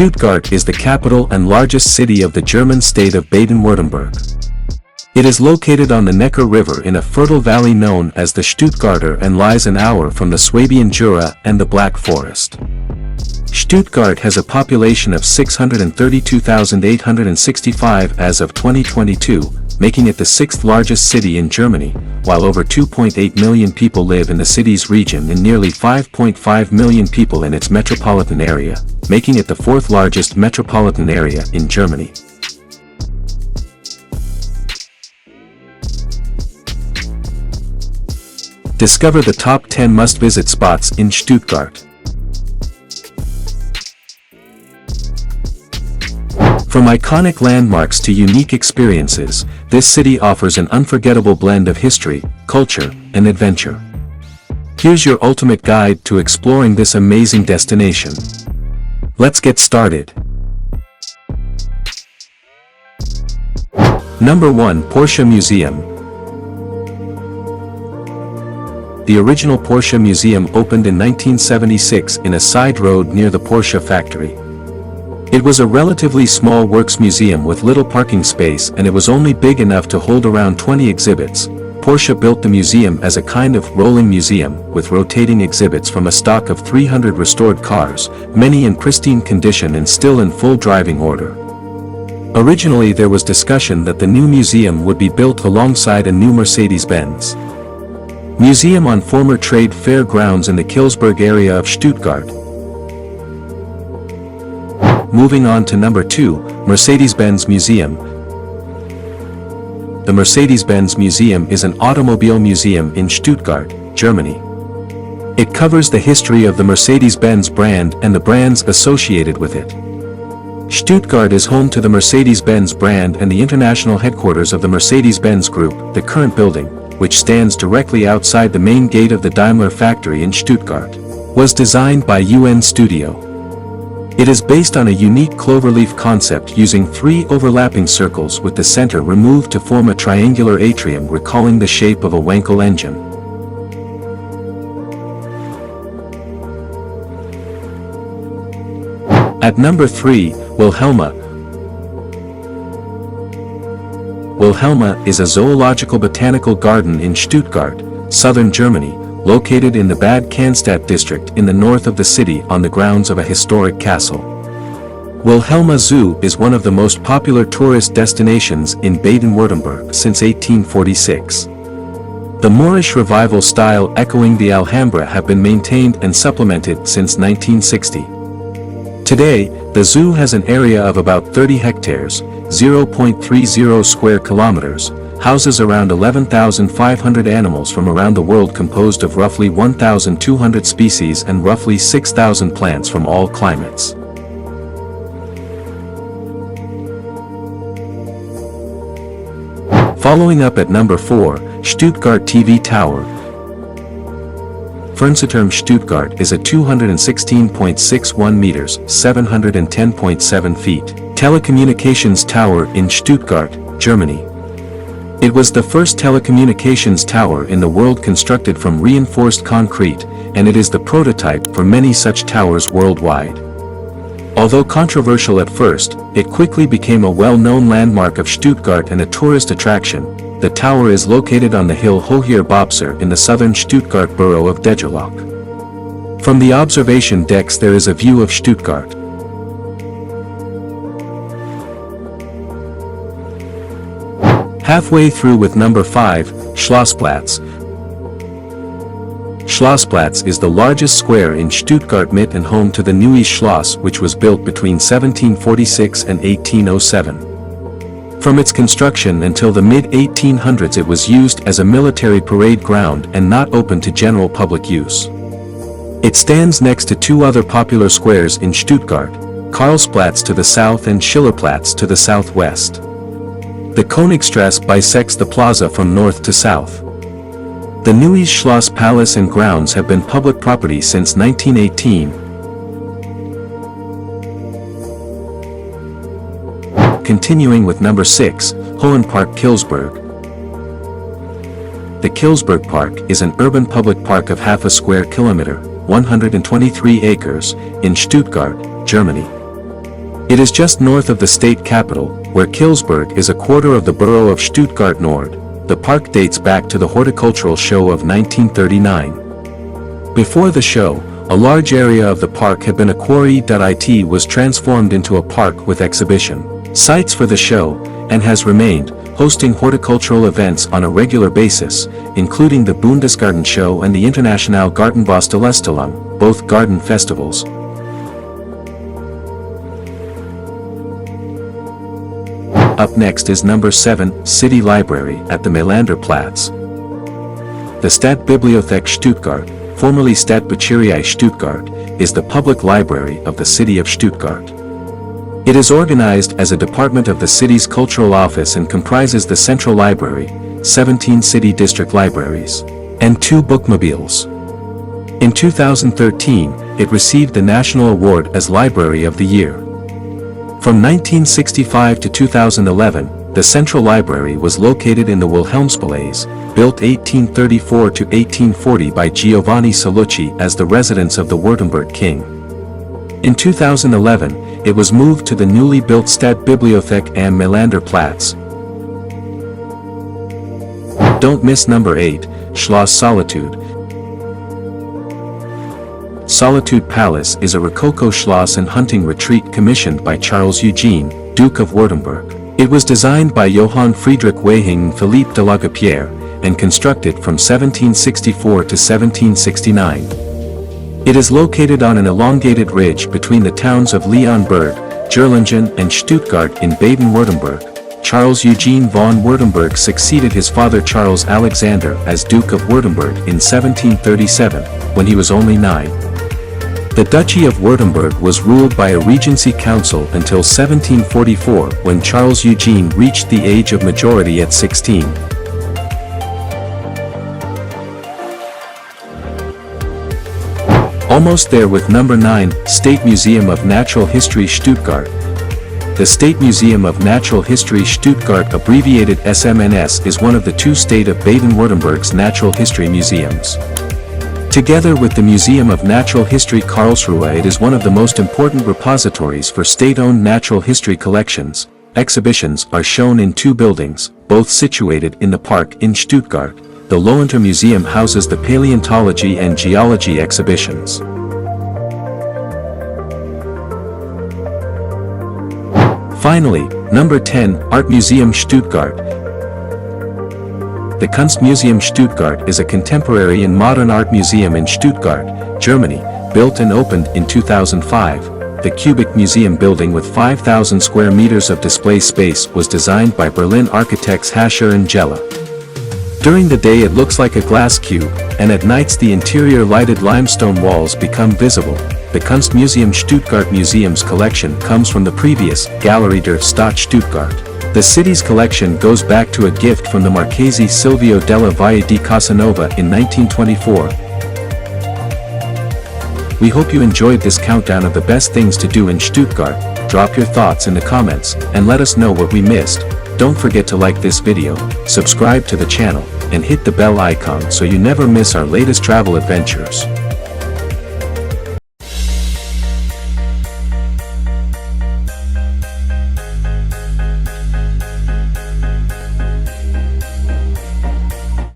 Stuttgart is the capital and largest city of the German state of Baden-Württemberg. It is located on the Neckar River in a fertile valley known as the Stuttgarter and lies an hour from the Swabian Jura and the Black Forest. Stuttgart has a population of 632,865 as of 2022, making it the sixth largest city in Germany, while over 2.8 million people live in the city's region and nearly 5.5 million people in its metropolitan area, making it the fourth largest metropolitan area in Germany. Discover the top 10 must-visit spots in Stuttgart. From iconic landmarks to unique experiences, this city offers an unforgettable blend of history, culture, and adventure. Here's your ultimate guide to exploring this amazing destination. Let's get started. Number 1. Porsche Museum. The original Porsche Museum opened in 1976 in a side road near the Porsche factory. It was a relatively small works museum with little parking space, and it was only big enough to hold around 20 exhibits. Porsche built the museum as a kind of rolling museum, with rotating exhibits from a stock of 300 restored cars, many in pristine condition and still in full driving order. Originally there was discussion that the new museum would be built alongside a new Mercedes-Benz Museum on former trade fair grounds in the Killesberg area of Stuttgart. Moving on to number 2, Mercedes-Benz Museum. The Mercedes-Benz Museum is an automobile museum in Stuttgart, Germany. It covers the history of the Mercedes-Benz brand and the brands associated with it. Stuttgart is home to the Mercedes-Benz brand and the international headquarters of the Mercedes-Benz Group. The current building, which stands directly outside the main gate of the Daimler factory in Stuttgart, was designed by UN Studio. It is based on a unique cloverleaf concept using 3 overlapping circles with the center removed to form a triangular atrium recalling the shape of a Wankel engine. At number 3, Wilhelma. Wilhelma is a zoological botanical garden in Stuttgart, southern Germany, located in the Bad Cannstatt district in the north of the city on the grounds of a historic castle. Wilhelma Zoo is one of the most popular tourist destinations in Baden-Württemberg since 1846. The Moorish revival style echoing the Alhambra have been maintained and supplemented since 1960. Today, the zoo has an area of about 30 hectares, 0.30 square kilometers, houses around 11,500 animals from around the world composed of roughly 1,200 species and roughly 6,000 plants from all climates. Following up at number 4, Stuttgart TV Tower. Fernsehturm Stuttgart is a 216.61 meters, 710.7 feet, telecommunications tower in Stuttgart, Germany. It was the first telecommunications tower in the world constructed from reinforced concrete, and it is the prototype for many such towers worldwide. Although controversial at first, it quickly became a well-known landmark of Stuttgart and a tourist attraction. The tower is located on the hill Hoher Bobser in the southern Stuttgart borough of Degerloch. From the observation decks there is a view of Stuttgart. Halfway through with number 5, Schlossplatz. Schlossplatz is the largest square in Stuttgart Mitte and home to the Neues Schloss, which was built between 1746 and 1807. From its construction until the mid-1800s it was used as a military parade ground and not open to general public use. It stands next to 2 other popular squares in Stuttgart, Karlsplatz to the south and Schillerplatz to the southwest. The Königstrasse bisects the plaza from north to south. The Neues Schloss Palace and grounds have been public property since 1918. Continuing with number 6, Höhenpark Killesberg. The Killesberg Park is an urban public park of half a square kilometer, 123 acres, in Stuttgart, Germany. It is just north of the state capital, where Killesberg is a quarter of the borough of Stuttgart Nord. The park dates back to the horticultural show of 1939. Before the show, a large area of the park had been a quarry.it was transformed into a park with exhibition sites for the show, and has remained, hosting horticultural events on a regular basis, including the Bundesgarten Show and the Internationale Gartenbaustellung, both garden festivals. Up next is number 7, City Library at the Mailänder Platz. The Stadtbibliothek Stuttgart, formerly Stadtbücherei Stuttgart, is the public library of the city of Stuttgart. It is organized as a department of the city's cultural office and comprises the Central Library, 17 city district libraries, and 2 bookmobiles. In 2013, it received the National Award as Library of the Year. From 1965 to 2011, the Central Library was located in the Wilhelmspalais, built 1834 to 1840 by Giovanni Solucci as the residence of the Württemberg king. In 2011, it was moved to the newly built Stadtbibliothek am Mailänder Platz. Don't miss number 8, Schloss Solitude. Solitude Palace is a Rococo Schloss and hunting retreat commissioned by Charles Eugene, Duke of Württemberg. It was designed by Johann Friedrich Weyhing and Philippe de Lagapierre, and constructed from 1764 to 1769. It is located on an elongated ridge between the towns of Leonberg, Gerlingen and Stuttgart in Baden-Württemberg. Charles Eugene von Württemberg succeeded his father Charles Alexander as Duke of Württemberg in 1737, when he was only 9. The Duchy of Württemberg was ruled by a regency council until 1744, when Charles Eugene reached the age of majority at 16. Almost there with number 9, State Museum of Natural History Stuttgart. The State Museum of Natural History Stuttgart, abbreviated SMNS, is one of the 2 state of Baden-Württemberg's natural history museums. Together with the Museum of Natural History Karlsruhe, it is one of the most important repositories for state-owned natural history collections. Exhibitions are shown in 2 buildings, both situated in the park in Stuttgart. The Lohenter Museum houses the paleontology and geology exhibitions. Finally, number 10, Art Museum Stuttgart. The Kunstmuseum Stuttgart is a contemporary and modern art museum in Stuttgart, Germany, built and opened in 2005. The cubic museum building with 5,000 square meters of display space was designed by Berlin architects Hascher and Jella. During the day it looks like a glass cube, and at nights the interior lighted limestone walls become visible. The Kunstmuseum Stuttgart Museum's collection comes from the previous Galerie der Stadt Stuttgart. The city's collection goes back to a gift from the Marchese Silvio della Valle di Casanova in 1924. We hope you enjoyed this countdown of the best things to do in Stuttgart. Drop your thoughts in the comments, and let us know what we missed. Don't forget to like this video, subscribe to the channel, and hit the bell icon so you never miss our latest travel adventures.